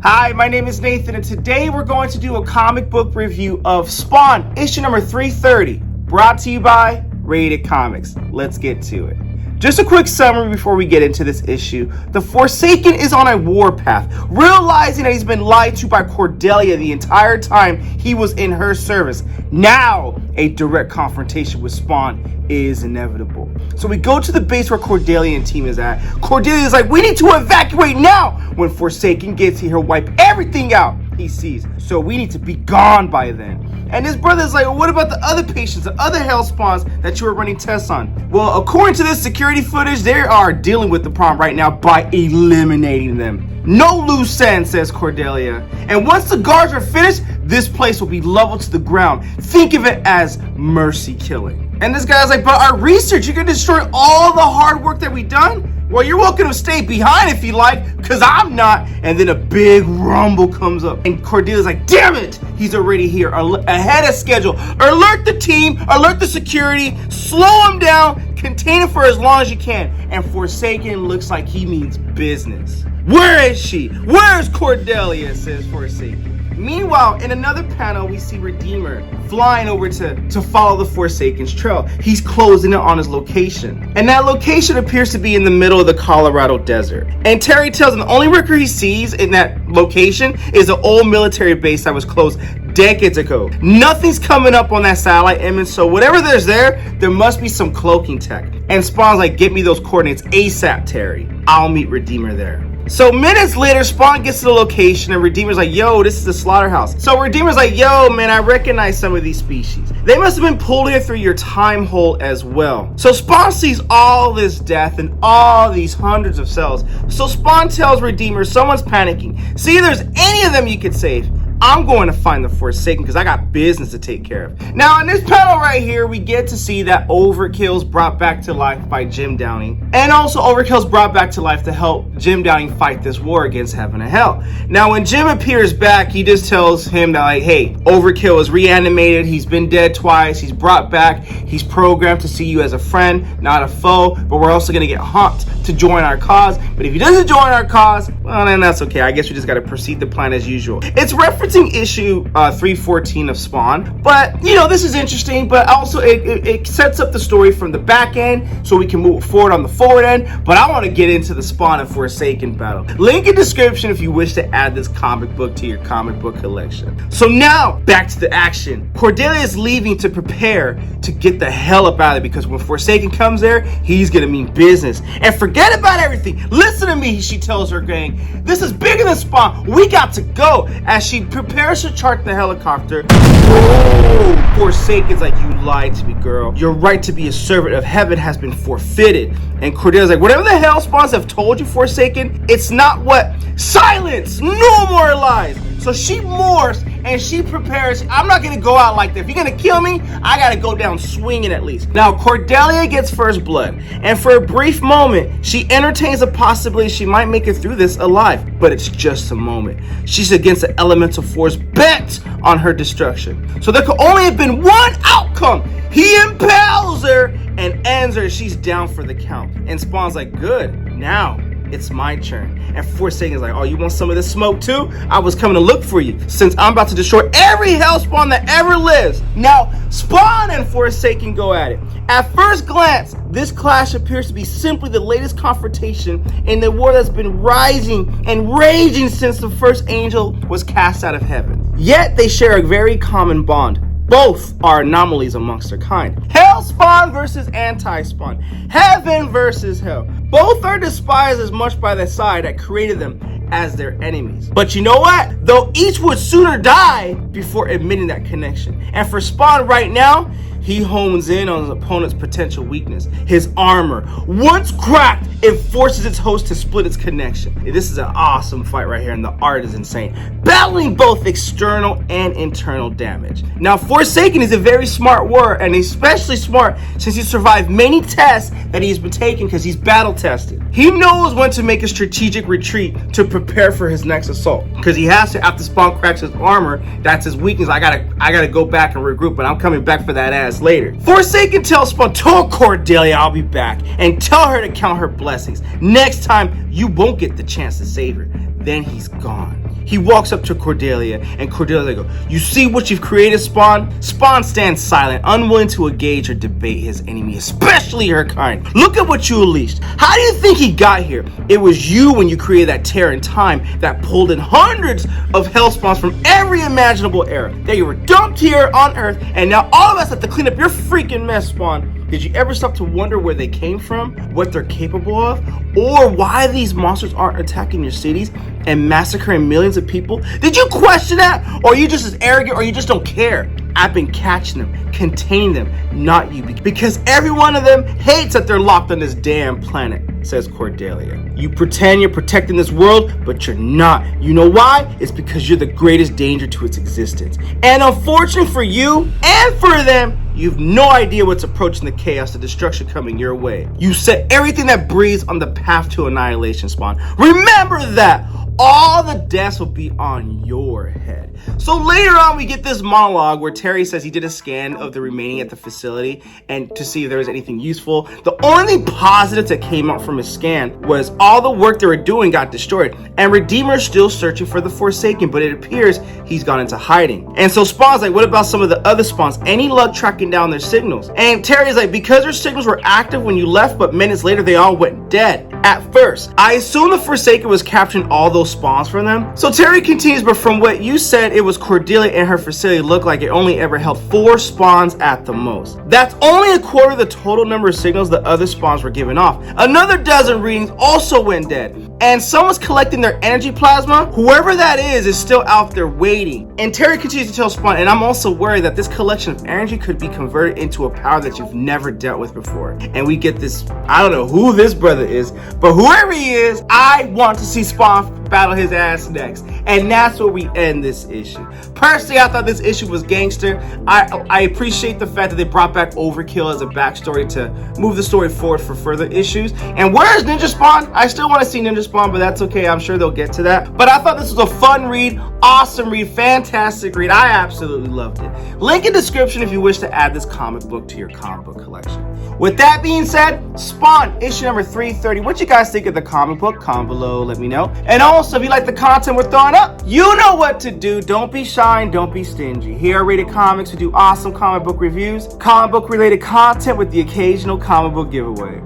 Hi, my name is Nathan, and today we're going to do a comic book review of Spawn, issue number 330, brought to you by Rated Comics. Let's get to it. Just a quick summary before we get into this issue. The Foresaken is on a warpath, realizing that he's been lied to by Cordelia the entire time he was in her service. Now, a direct confrontation with Spawn is inevitable. So we go to the base where Cordelia and team is at. Cordelia is like, we need to evacuate now! When Foresaken gets here, he'll wipe everything out he sees. So we need to be gone by then. And his brother's like, well, what about the other patients, the other hell spawns that you were running tests on? Well, according to this security footage, they are dealing with the problem right now by eliminating them. No loose ends, says Cordelia. And once the guards are finished, this place will be leveled to the ground. Think of it as mercy killing. And this guy's like, but our research, you're gonna destroy all the hard work that we've done? Well, you're welcome to stay behind if you like, because I'm not. And then a big rumble comes up. And Cordelia's like, damn it! He's already here, ahead of schedule. Alert the team, alert the security, slow him down, contain him for as long as you can. And Foresaken looks like he means business. Where is she? Where's Cordelia, says Foresaken. Meanwhile, in another panel, we see Redeemer flying over to follow the Forsaken's trail. He's closing in on his location. And that location appears to be in the middle of the Colorado desert. And Terry tells him the only record he sees in that location is an old military base that was closed decades ago. Nothing's coming up on that satellite image, so whatever there's there must be some cloaking tech. And Spawn's like, get me those coordinates ASAP, Terry. I'll meet Redeemer there. So minutes later, Spawn gets to the location and Redeemer's like, yo, this is the slaughterhouse. So Redeemer's like, yo, man, I recognize some of these species. They must have been pulled in through your time hole as well. So Spawn sees all this death and all these hundreds of cells. So Spawn tells Redeemer someone's panicking. See if there's any of them you could save. I'm going to find the Foresaken because I got business to take care of. Now, in this panel right here, we get to see that Overkill's brought back to life by Jim Downing. And also, Overkill's brought back to life to help Jim Downing fight this war against heaven and hell. Now, when Jim appears back, he just tells him that, like, hey, Overkill is reanimated. He's been dead twice. He's brought back. He's programmed to see you as a friend, not a foe. But we're also going to get Haunt to join our cause. But if he doesn't join our cause, well, then that's okay. I guess we just got to proceed the plan as usual. It's referencing issue 314 of Spawn, but you know, this is interesting, but also it sets up the story from the back end so we can move forward on the forward end. But I want to get into the Spawn and Foresaken battle. Link in description if you wish to add this comic book to your comic book collection. So now back to the action. Cordelia is leaving to prepare to get the hell up out of there, because when Foresaken comes there, he's gonna mean business. And forget about everything. Listen to me, she tells her gang. This is bigger than Spawn. We got to go. As she prepares to chart the helicopter, oh, Forsaken's like, you lied to me, girl. Your right to be a servant of heaven has been forfeited. And Cordelia's like, whatever the hell spawns have told you, Forsaken, it's not what. Silence! No more lies! So she morphs and she prepares. I'm not gonna go out like that. If you're gonna kill me, I gotta go down swinging at least. Now, Cordelia gets first blood, and for a brief moment, she entertains a possibility she might make it through this alive. But it's just a moment. She's against the elemental force bent on her destruction. So there could only have been one outcome. He impales her and ends her. She's down for the count. And Spawn's like, good, now it's my turn. And Foresaken's like, oh, you want some of this smoke too? I was coming to look for you, since I'm about to destroy every hellspawn that ever lives. Now, Spawn and Foresaken go at it. At first glance, this clash appears to be simply the latest confrontation in the war that's been rising and raging since the first angel was cast out of heaven. Yet they share a very common bond. Both are anomalies amongst their kind. Hellspawn versus anti-spawn. Heaven versus hell. Both are despised as much by the side that created them as their enemies. But you know what? Though each would sooner die before admitting that connection. And for Spawn right now, he hones in on his opponent's potential weakness, his armor. Once cracked, it forces its host to split its connection. This is an awesome fight right here, and the art is insane. Battling both external and internal damage. Now, Foresaken is a very smart warrior, and especially smart since he survived many tests that he's been taking because he's battle tested. He knows when to make a strategic retreat to prepare for his next assault, because he has to. After Spawn cracks his armor, that's his weakness. I gotta go back and regroup, but I'm coming back for that ass later. Foresaken tells Spawn, tell Cordelia I'll be back, and tell her to count her blessings. Next time, you won't get the chance to save her. Then he's gone. He walks up to Cordelia, and Cordelia goes, "You see what you've created, Spawn?" Spawn stands silent, unwilling to engage or debate his enemy, especially her kind. "Look at what you unleashed. How do you think he got here? It was you when you created that tear in time that pulled in hundreds of hell spawns from every imaginable era. They were dumped here on Earth, and now all of us have to clean up your freaking mess, Spawn. Did you ever stop to wonder where they came from, what they're capable of, or why these monsters aren't attacking your cities and massacring millions of people? Did you question that? Or are you just as arrogant, or you just don't care? I've been catching them, containing them, not you, because every one of them hates that they're locked on this damn planet," says Cordelia. "You pretend you're protecting this world, but you're not. You know why? It's because you're the greatest danger to its existence. And unfortunately for you and for them, you've no idea what's approaching the chaos, the destruction coming your way. You set everything that breathes on the path to annihilation, Spawn. Remember that! All the deaths will be on your head." So later on, we get this monologue where Terry says he did a scan of the remaining at the facility and to see if there was anything useful. The only positive that came out from his scan was all the work they were doing got destroyed, and Redeemer's still searching for the Foresaken, but it appears he's gone into hiding. And so Spawn's like, "What about some of the other spawns? Any luck tracking down their signals?" And Terry's like, "Because their signals were active when you left, but minutes later they all went dead. At first, I assume the Forsaken was capturing all those spawns from them." So Terry continues, "But from what you said, it was Cordelia and her facility looked like it only ever held 4 spawns at the most. That's only a quarter of the total number of signals the other spawns were giving off. Another dozen readings also went dead. And someone's collecting their energy plasma. Whoever that is still out there waiting." And Terry continues to tell Spawn, "And I'm also worried that this collection of energy could be converted into a power that you've never dealt with before." And we get this, I don't know who this brother is, but whoever he is, I want to see Spawn battle his ass next. And that's where we end this issue. Personally, I thought this issue was gangster. I appreciate the fact that they brought back Overkill as a backstory to move the story forward for further issues. And where's Ninja Spawn? I still want to see Ninja Spawn, but that's okay. I'm sure they'll get to that. But I thought this was a fun read, awesome read, fantastic read. I absolutely loved it. Link in description if you wish to add this comic book to your comic book collection. With that being said, Spawn issue number 330. What you guys think of the comic book? Comment below, let me know. And also, if you like the content we're throwing up, you know what to do. Don't be shy and don't be stingy. Here at Rated Comics, we do awesome comic book reviews, comic book related content with the occasional comic book giveaway.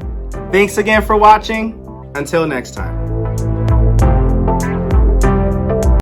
Thanks again for watching. Until next time.